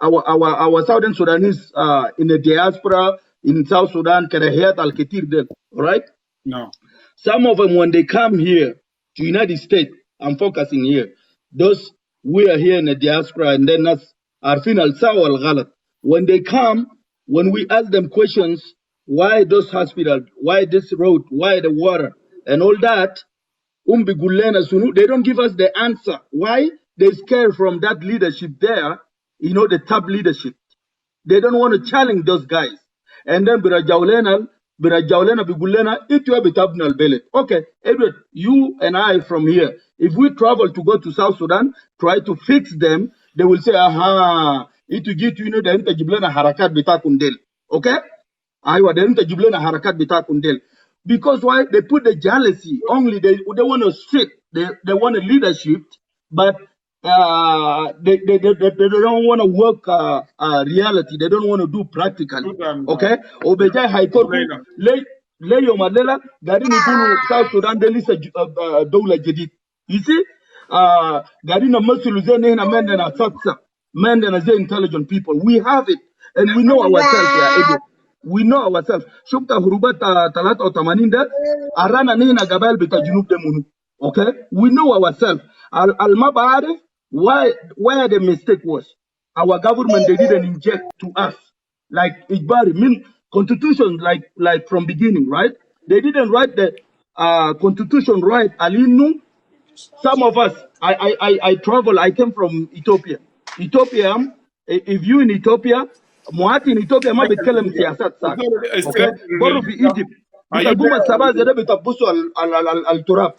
our Southern Sudanese in the diaspora in South Sudan, Kerahiyat al Ketir del, right? No. Some of them, when they come here to United States, I'm focusing here. Those we are here in the diaspora, and then us Arfin al Sawa al Ghalat. When they come, when we ask them questions, why those hospitals, why this road, why the water, and all that, they don't give us the answer. Why? They scare from that leadership there, you know, the top leadership. They don't want to challenge those guys. And then Birajawlena Bigulena, it will be Tabnal Belet. Okay, Edward, you and I from here, if we travel to go to South Sudan, try to fix them, they will say, aha, it will get you know the Intajiblena Harakat Bitakundel. Okay? Aywa, the Intajiblena Harakat Bitakundel. Because why? They put the jealousy. Only they want to strict. They want a leadership, but they don't want to work reality. They don't want to do practically. Okay? Obejai Haikorku lay your madela garini kulu South Sudan de lisa dola jadid. You see? Garina Masuluze Nehna Mendena Satsa. Mendena ze intelligent people. We have it. And we know ourselves here. We know ourselves. Shukta Hurubata Talata Otamaninda, Arana Nina Gabal Beta Junub de Munu. Okay? We know ourselves. Al Mabare, where the mistake was. Our government they didn't inject to us. Like Igbari, mean constitution like from beginning, right? They didn't write the constitution right. Alinu Some of us, I travel. I came from Ethiopia. Ethiopia, if you in Ethiopia, Muati in Ethiopia ما Michael, بيتكلم سياسات ساك. Okay. straight برضو في religion. Egypt Are you بتلقوا there? السبازة ده بيطبسوا التراب.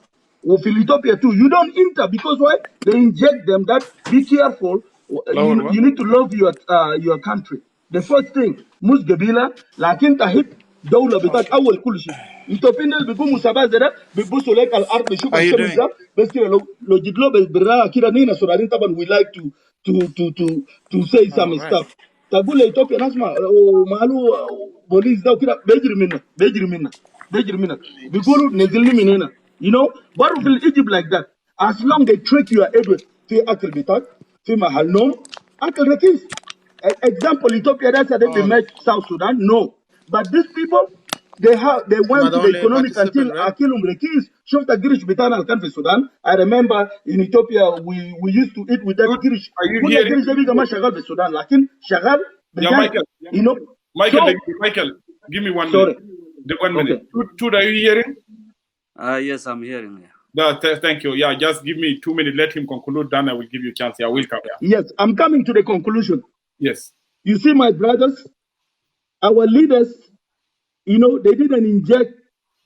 وفي Ethiopia too. You don't enter because why? They inject them that be careful. You need to love your country. The first thing مش قبيلة لكن تحب دولة بتاعك أول كل شيء. Ethiopian اللي بيقوموا سبازة ده بيبصوا لك على الأرض بيشوفوا How you الشمس doing? ده بس كده لو جيت له بالراحة كده نينا سودانيين طبعا we like to say All some right. stuff. تقول لإثيوبيا ناس ما وماله بوليس ده وكده بيجري منك بيقولوا نزلني من هنا. You know برضه في Egypt like that. As long they trick you Edward في أكل بتاعك في محل نوم أكل رخيص. Example Ethiopia that's how they Oh, met South Sudan. No. But these people they am I went the to the only economic until participant, right? Akilum Rekis شفت القرش بتاعنا اللي كان في السودان. I remember in Ethiopia we used to eat with that Good. قرش. Are you كنا hearing? القرش ده بيجي ما شغال في السودان لكن شغال Yeah, بجد. Michael. You know. Michael, So Michael, give me 1 minute. sorry. The 1 minute. Okay. Toot, are you hearing? Yes, I'm hearing you. Thank you. Yeah, just give me 2 minutes. Let him conclude. Then I will give you a chance. Yeah, I will come. Yeah. Yes, I'm coming to the conclusion. Yes. You see, my brothers, our leaders, you know, they didn't inject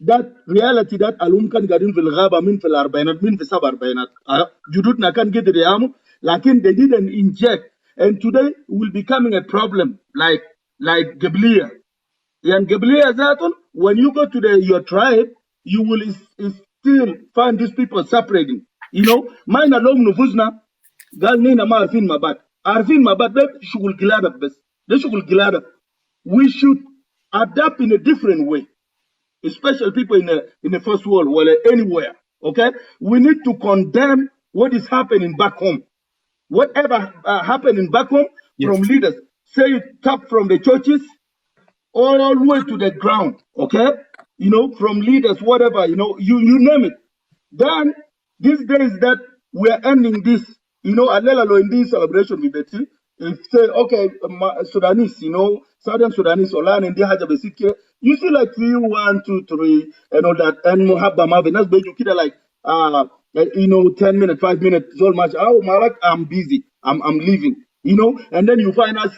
that reality that alum kan gadin fil ghaba min fil arbainat min fil sab arbainat jududna kan gid riyamu lakin they didn't inject and today will becoming a problem like Gabliya. And Gabliya Zatun, when you go to your tribe, you will still find these people separating. You know, mine alone nufuzna قال نينا ما عارفين ما بعد ده شغل قلادة بس ده شغل قلادة. We should adapt in a different way, especially people in the first world or anywhere. Okay, we need to condemn what is happening back home. Whatever happening back home from leaders, say it top from the churches all the way to the ground. Okay, you know, from leaders, whatever, you know, you name it. Then these days that we are ending this, you know, Alelalo in this celebration with Betsy, if say, okay, Sudanese, you know, Southern Sudanese, Olan and Haja Besiki, you see like 3, 1, 2, 3, and all that, and Muhabba Marvin, that's you kid like, you know, 10 minutes, 5 minutes, so much. Oh, Malak, I'm busy, I'm leaving, you know, and then you find us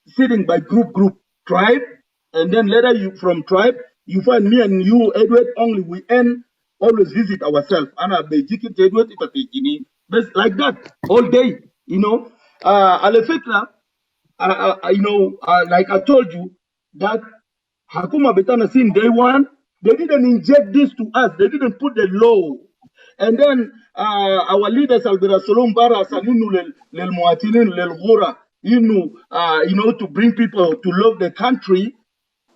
sitting by group, tribe, and then later you from tribe, you find me and you, Edward, only we end always visit ourselves. Anna Bejiki Edward Ipapigini. But like that all day, you know. Alefekra, you know, like I told you, that Hakuma Betana sin day one, they didn't inject this to us, they didn't put the law. And then our leaders Albera Solom Bara Saninu Lel Muatinin Lel Gora, you know, to bring people to love the country.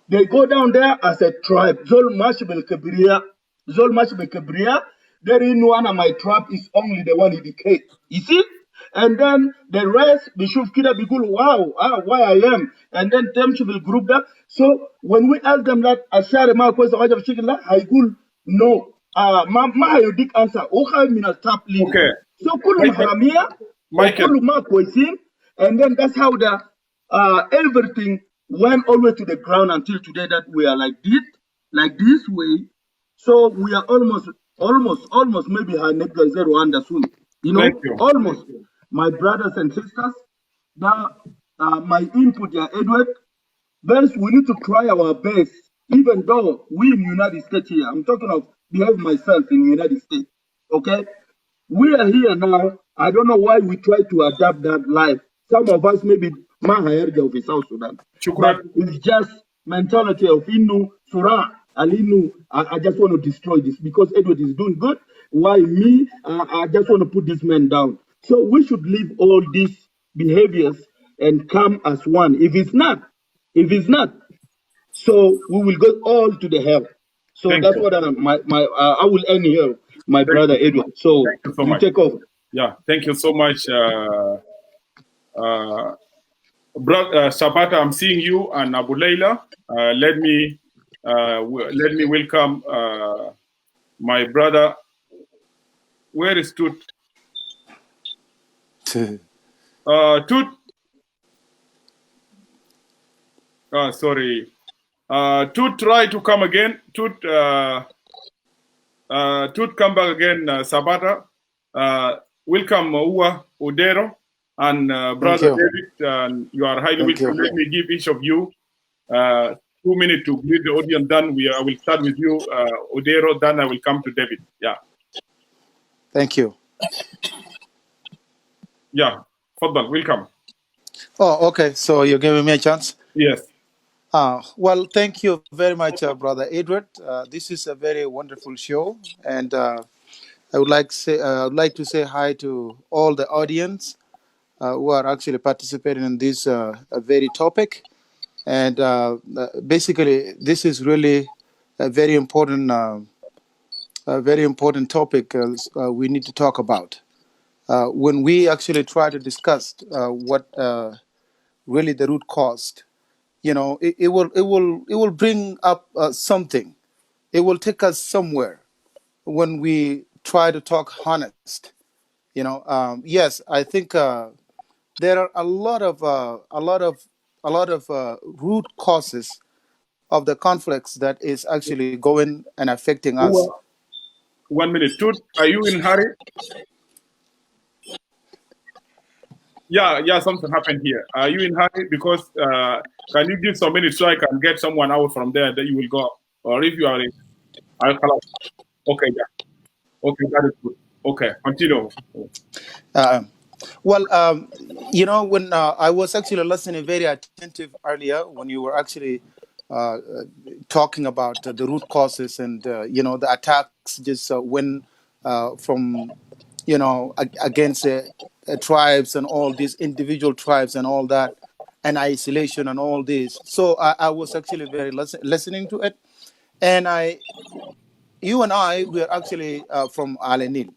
They go down there as a tribe. Zol Mashbel Kabria. There in one of my tribe is only the one indicate. You see? And then the rest, the Shuf Kida Bigul, wow, why I am. And then Temshi will group that. So when we ask them that, Ashare Ma Kwesa Wajab Shikila, Haigul, no. Ma Hayodik answer. Oha Mina top leader. Okay. So Kulu Haramia, Kulu Ma Kwesim, and then that's how the everything went all the way to the ground until today that we are like this way. So we are almost maybe Haneka Rwanda soon. You know, almost. My brothers and sisters, now my input, yeah, Edward, best we need to try our best, even though we in the United States here, I'm talking of behave myself in the United States. Okay? We are here now. I don't know why we try to adapt that life. Some of us maybe Mahayarja of South Sudan. But it's just mentality of Innu, Surah, Alinu, I just want to destroy this because Edward is doing good. Why me? I just want to put this man down. So we should leave all these behaviors and come as one. If it's not, so we will go all to the hell. So that's what I will end here, my brother Edward. So you take over. Yeah, thank you so much. Brother Sabata, I'm seeing you and Abu Layla. Let me welcome my brother. Where is Tut? Tut. Sorry. Tut, try to come again. Tut. Tut come back again, Sabata. Welcome, Uwa Odero and Thank Brother you. David. You are highly Thank welcome. you. Let me give each of you 2 minutes to greet the audience. Then I will start with you, Odero. Then I will come to David. Yeah. Thank you. Yeah. Fadal, welcome. Oh, okay. So you're giving me a chance? Yes. Well, thank you very much, Brother Edward. This is a very wonderful show, and I would like to say hi to all the audience who are actually participating in this very topic. And basically, this is really a very important topic we need to talk about. When we actually try to discuss what really the root cause, it will bring up something. It will take us somewhere when we try to talk honest. Yes, I think there are a lot of root causes of the conflicts that is actually going and affecting us. Uwa, 1 minute. Tut, are you in hurry? Yeah, something happened here. Are you in hurry? Because can you give some minutes so I can get someone out from there that you will go? Or if you are in, I'll call out. Okay, yeah. Okay, that is good. Okay, continue. Uh, Well, when I was actually listening very attentive earlier when you were actually talking about the root causes and the attacks just when from against tribes and all these individual tribes and all that and isolation and all this. So I was actually very listening to it, and you and I were actually from Al Nil,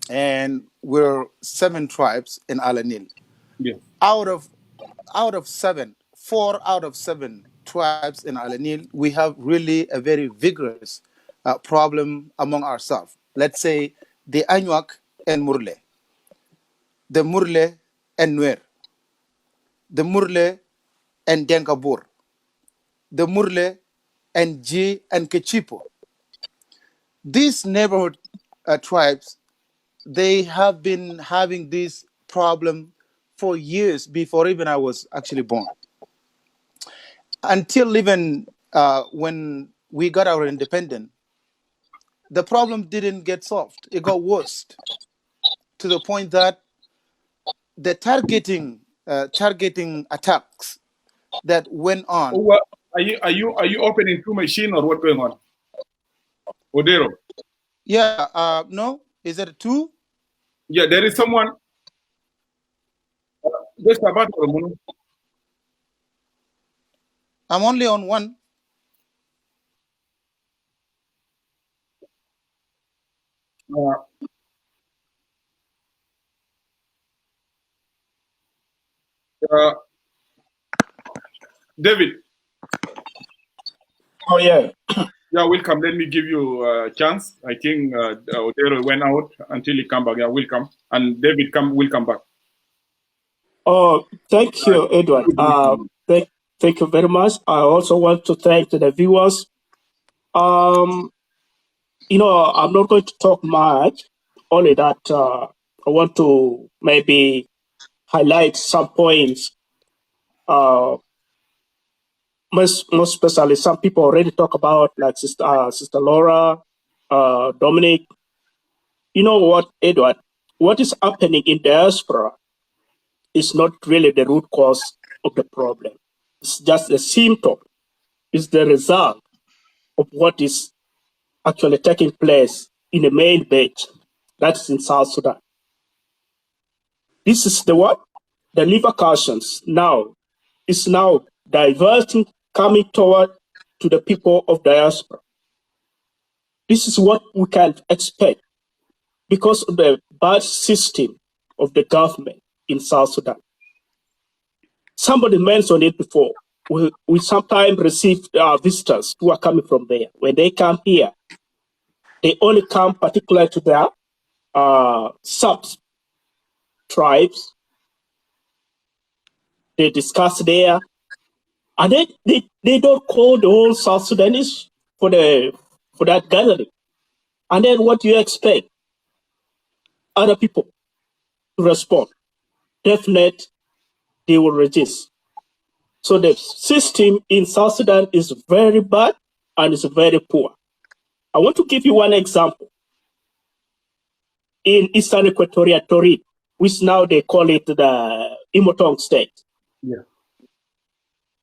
and we're 7 tribes in Al Nil. Yes. Out of 7, 4 out of 7 tribes in Al Nil, we have really a very vigorous problem among ourselves. Let's say the Anuak and Murle, the Murle and Nuer, the Murle and Denkabur, the Murle and Ji and Kechipo. These neighborhood tribes, they have been having this problem for years before even I was actually born. Until even when we got our independence, the problem didn't get solved. It got worse to the point that the targeting attacks that went on. Uwa, are you opening two machine or what going on? Odero. Yeah, no, is it 2? Yeah, there is someone. Just about I'm only on 1. uh, David. Oh yeah. Yeah, welcome. Let me give you a chance. I think Odero went out until he come back. Yeah, welcome. And David will come back. Oh, thank you, Edward. Thank you very much. I also want to thank the viewers. I'm not going to talk much. Only that I want to maybe highlight some points. Most especially, some people already talk about, like Sister Laura, Dominic. You know what, Edward? What is happening in diaspora is not really the root cause of the problem. It's just a symptom. It's the result of what is actually taking place in the main base. That's in South Sudan. This is the what? The repercussions now is now diverting, coming toward to the people of diaspora. This is what we can expect because of the bad system of the government in South Sudan. Somebody mentioned it before. We sometimes receive visitors who are coming from there. When they come here, they only come particular to their sub-tribes. They discuss there. And they don't call the whole South Sudanese for that gathering. And then what do you expect other people to respond? Definitely, they will resist. So the system in South Sudan is very bad and it's very poor. I want to give you one example. In Eastern Equatoria, Torit, which now they call it the Imotong state. Yeah.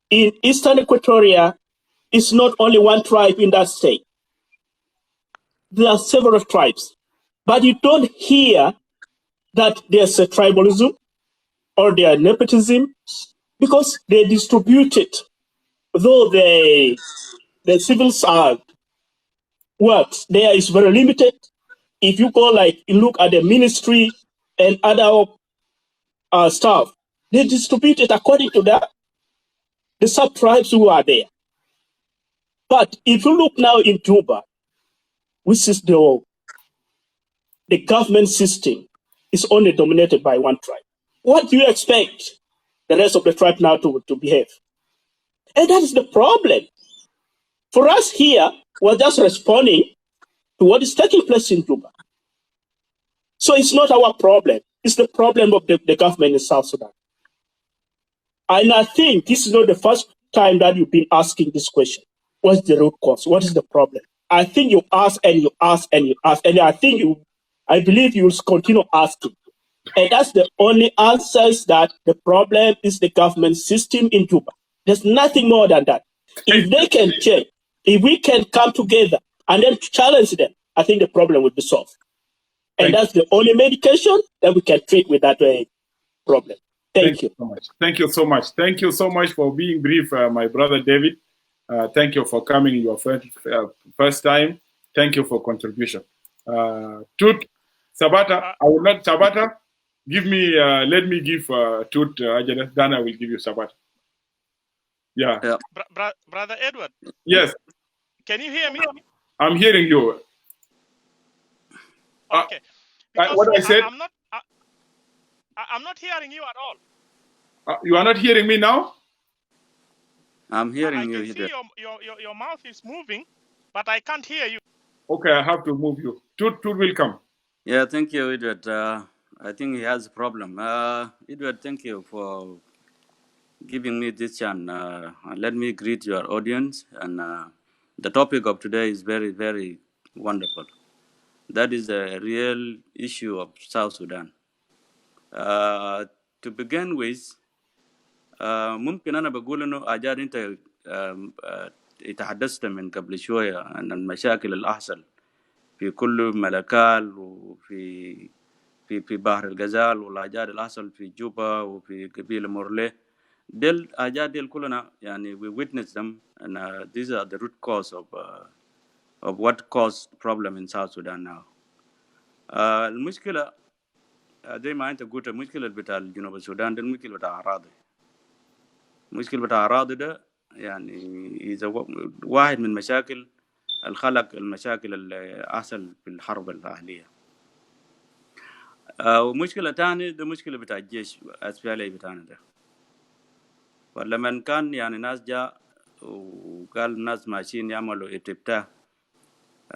In Eastern Equatoria, it's not only one tribe in that state. There are several tribes. But you don't hear that there's a tribalism or there are nepotism because they distributed, though the civil works there is very limited. If you go you look at the ministry and other staff, they distribute it according to the sub-tribes who are there. But if you look now in Juba, which is the government system, is only dominated by one tribe. What do you expect the rest of the tribe now to behave? And that is the problem. For us here, we're just responding to what is taking place in Juba. So it's not our problem. It's the problem of the government in South Sudan. And I think this is not the first time that you've been asking this question. What's the root cause? What is the problem? I think you ask and you ask and you ask, and I believe you will continue asking. And that's the only answers that the problem is the government system in Juba. There's nothing more than that. If they can change, if we can come together and then challenge them, I think the problem will be solved. And that's the only medication that we can treat with that problem. Thank you so much. Thank you so much. Thank you so much for being brief, my brother David. Thank you for coming your first time. Thank you for contribution. Tut Sabata, I will not Sabata. Give me. Let me give Tut Ajada. Then I will give you Sabata. Yeah. Brother Edward. Yes. Can you hear me? I'm hearing you. Okay. What I said? I'm not hearing you at all. You are not hearing me now? I'm hearing you. I can see your mouth is moving, but I can't hear you. Okay, I have to move you. Tut will come. Yeah, thank you, Edward. I think he has a problem. Edward, thank you for giving me this chance. Let me greet your audience. And the topic of today is very, very wonderful. That is the real issue of South Sudan. To begin with, ممكن أنا بقول إنه أجاد أنت تحدثت من قبل شوية عن المشاكل اللي أحصل في كل ملكال وفي في بحر الغزال والأجاد اللي أحصل في جوبا وفي قبيلة مورليه ديل أجاد ديل كلنا يعني we witness them and these are the root cause of what caused problem in South Sudan now. المشكلة زي ما أنت قلت المشكلة بتاع جنوب السودان ده المشكلة بتاع أراضي. المشكلة بتاع أراضي ده يعني إذا واحد من مشاكل الخلق المشاكل اللي أحصل في الحرب الأهلية. ومشكلة تانية ده مشكلة بتاع الجيش أسفلي بتاعنا ده. ولما كان يعني ناس جاء وقال ناس ماشيين يعملوا استفتاء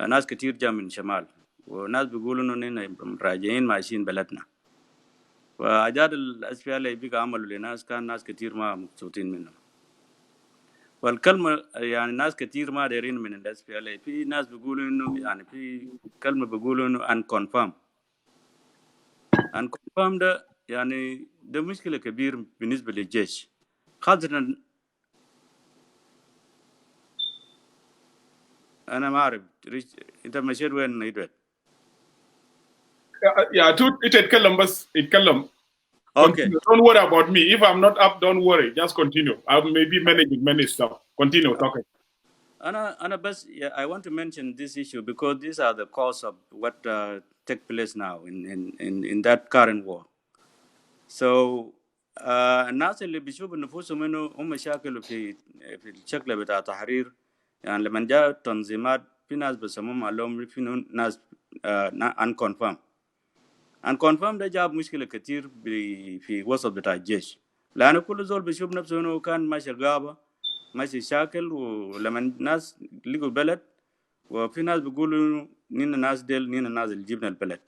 ناس كتير جاء من شمال وناس بيقولوا إنه راجعين ماشيين بلدنا. وأجاد الأسفلي بيجا عملوا لناس كان ناس كتير ما مبسوطين منهم. والكلمة يعني ناس كتير ما دارين من الأسفلي في ناس بيقولوا إنه يعني في كلمة بيقولوا إنه unconfirmed. unconfirmed ده يعني ده مشكلة كبير بالنسبة للجيش. خاصة أنا ما أعرف أنت مشيت وين يدوت؟ Yeah, يتكلم بس يتكلم. Okay. Don't worry about me. If I'm not up, don't worry. Just continue. I may be managing many stuff. Continue talking. I want to mention this issue because these are the cause of what take place now in that current war. So الناس اللي بيشوفوا نفوسهم إنه هم مشاكل في الشكل بتاع تحرير يعني لما جاء تنظيمات في ناس بسموهم عليهم في ناس unconfirmed. unconfirmed ده جاب مشكلة كتير في وسط بتاع الجيش لأن كل زول بيشوف نفسه إنه كان ماشي الغابة ماشي شاكل ولما الناس لقوا بلد وفي ناس بيقولوا نين الناس ديل نين الناس اللي جبنا البلد